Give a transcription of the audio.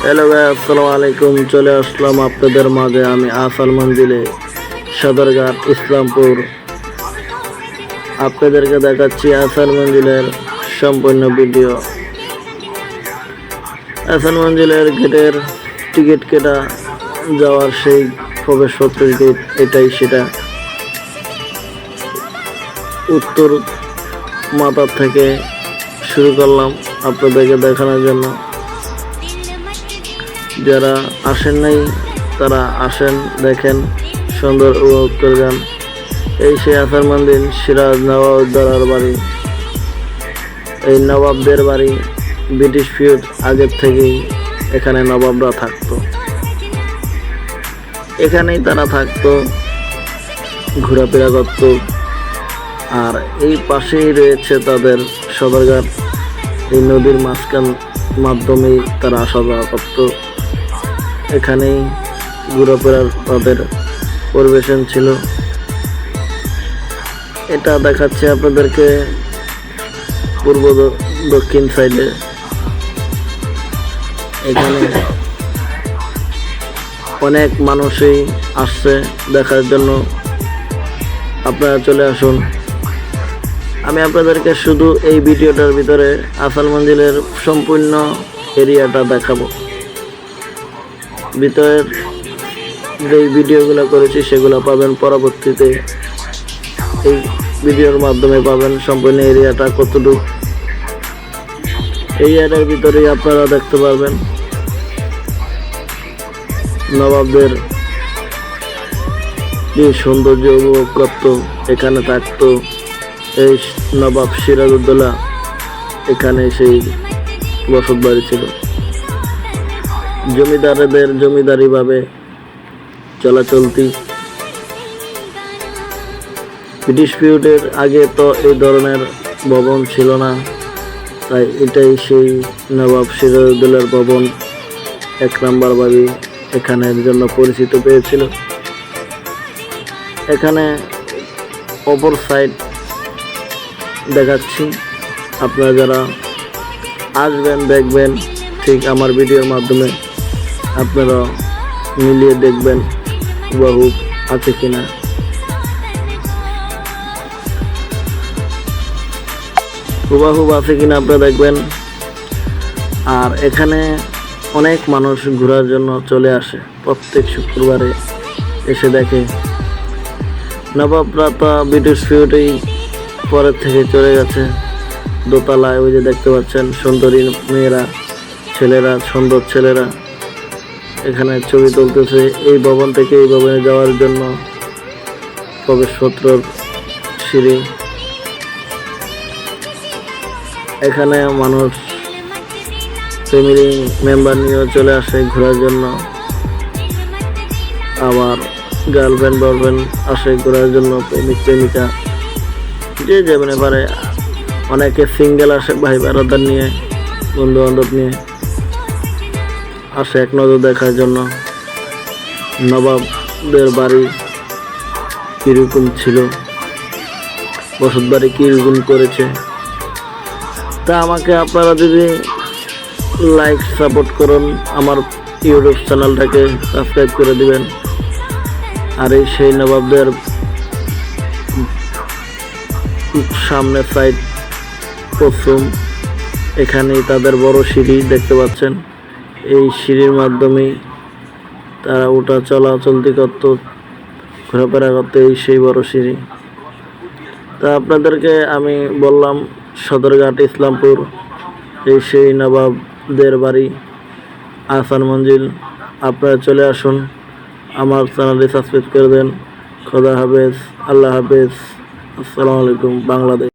Hello ভাই, আসসালামু আলাইকুম। চলে আসলাম আপনাদের মাঝে আমি আহসান মঞ্জিলে, সদরঘাট, ইসলামপুর। আপনাদেরকে দেখাচ্ছি আহসান মঞ্জিলের সম্পূর্ণ ভিডিও। আহসান মঞ্জিলের গেটের টিকিট কেটা যাওয়ার সেই প্রবেশপত্রের গেট, এটাই সেটা। উত্তর মাথার থেকে শুরু করলাম আপনাদেরকে দেখানোর জন্য। যারা আসেন নাই তারা আসেন, দেখেন, সুন্দর উপভোগ করে যান। এই সেই আহসান মঞ্জিল, সিরাজ নওয়াবউদ্দৌলার বাড়ি। এই নবাবদের বাড়ি, ব্রিটিশ পিরিয়ড আগের থেকেই এখানে নবাবরা থাকতো, এখানেই তারা থাকতো, ঘোরাফেরা করত। আর এই পাশেই রয়েছে তাদের সদরঘাট। এই নদীর মাধ্যমেই তারা আসা যাওয়া করত। এখানেই ঘোরাফেরার তাদের পরিবেশন ছিল। এটা দেখাচ্ছে আপনাদেরকে পূর্ব দক্ষিণ সাইডে। এখানে অনেক মানুষই আসছে দেখার জন্য। আপনারা চলে আসুন। আমি আপনাদেরকে শুধু এই ভিডিওটার ভিতরে আহসান মঞ্জিলের সম্পূর্ণ এরিয়াটা দেখাবো। ভিতরের যে ভিডিওগুলো করেছি সেগুলো পাবেন পরবর্তীতে। এই ভিডিওর মাধ্যমে পাবেন সম্পূর্ণ এরিয়াটা কতটুকু। এই এরিয়ার ভিতরেই আপনারা দেখতে পারবেন নবাবদের যে সৌন্দর্য উপভোগ করত, এখানে থাকতো। এই নবাব সিরাজউদ্দৌলা, এখানে সেই বসত বাড়ি ছিল। জমিদারদের জমিদারিভাবে চলাচলতি। ব্রিটিশ পিরিয়ডের আগে তো এই ধরনের ভবন ছিল না, তাই এটাই সেই নবাব সিরাজউদ্দৌলার ভবন, 1 নম্বর বাড়ি। এখানের জন্য পরিচিত পেয়েছিল। এখানে অপর সাইড দেখাচ্ছি। আপনারা যারা আসবেন, দেখবেন, ঠিক আমার ভিডিওর মাধ্যমে আপনারা মিলিয়ে দেখবেন হুবহু আছে কিনা। হুবহু আছে কিনা আপনারা দেখবেন। আর এখানে অনেক মানুষ ঘোরার জন্য চলে আসে, প্রত্যেক শুক্রবারে এসে দেখে। নবাবরা তো ব্রিটিশ পিরিয়ডেই পরের থেকে চলে গেছে। দোতলায় ওই যে দেখতে পাচ্ছেন সুন্দরী মেয়েরা, ছেলেরা, সুন্দর ছেলেরা এখানে ছবি তুলতেছে। এই ভবন থেকে এই ভবনে যাওয়ার জন্য প্রবেশপত্র সিঁড়ি। এখানে মানুষ ফ্যামিলি মেম্বার নিয়েও চলে আসে ঘোরার জন্য। আবার গার্লফ্রেন্ড বয়ফ্রেন্ড আসে ঘোরার জন্য, প্রেমিক প্রেমিকা যে যেমন পারে। অনেকে সিঙ্গেল আসে, ভাই বারাদার নিয়ে, বন্ধু বান্ধব নিয়ে আসে এক নজর দেখার জন্য নবাবদের বাড়ি কীরকম ছিল, বসত বাড়ি কীরকম করেছে। তা আমাকে আপনারা যদি লাইক সাপোর্ট করুন, আমার ইউটিউব চ্যানেলটাকে সাবস্ক্রাইব করে দিবেন। আর এই সেই নবাবদের সামনে সাইড পশ্চিম, এখানেই তাদের বড় সিঁড়ি দেখতে পাচ্ছেন। এই সিঁড়ির মাধ্যমেই তারা ওটা চলাচলতি করত, ঘোরাফেরা করত। এই সেই বড় সিঁড়ি। তা আপনাদেরকে আমি বললাম সদরঘাট, ইসলামপুর, এই সেই নবাবদের বাড়ি আহসান মঞ্জিল। আপনারা চলে আসুন, আমার চ্যানেলটি সাবস্ক্রাইব করে দেন। খোদা হাফেজ, আল্লাহ হাফেজ, আসসালামু আলাইকুম। বাংলাদেশ।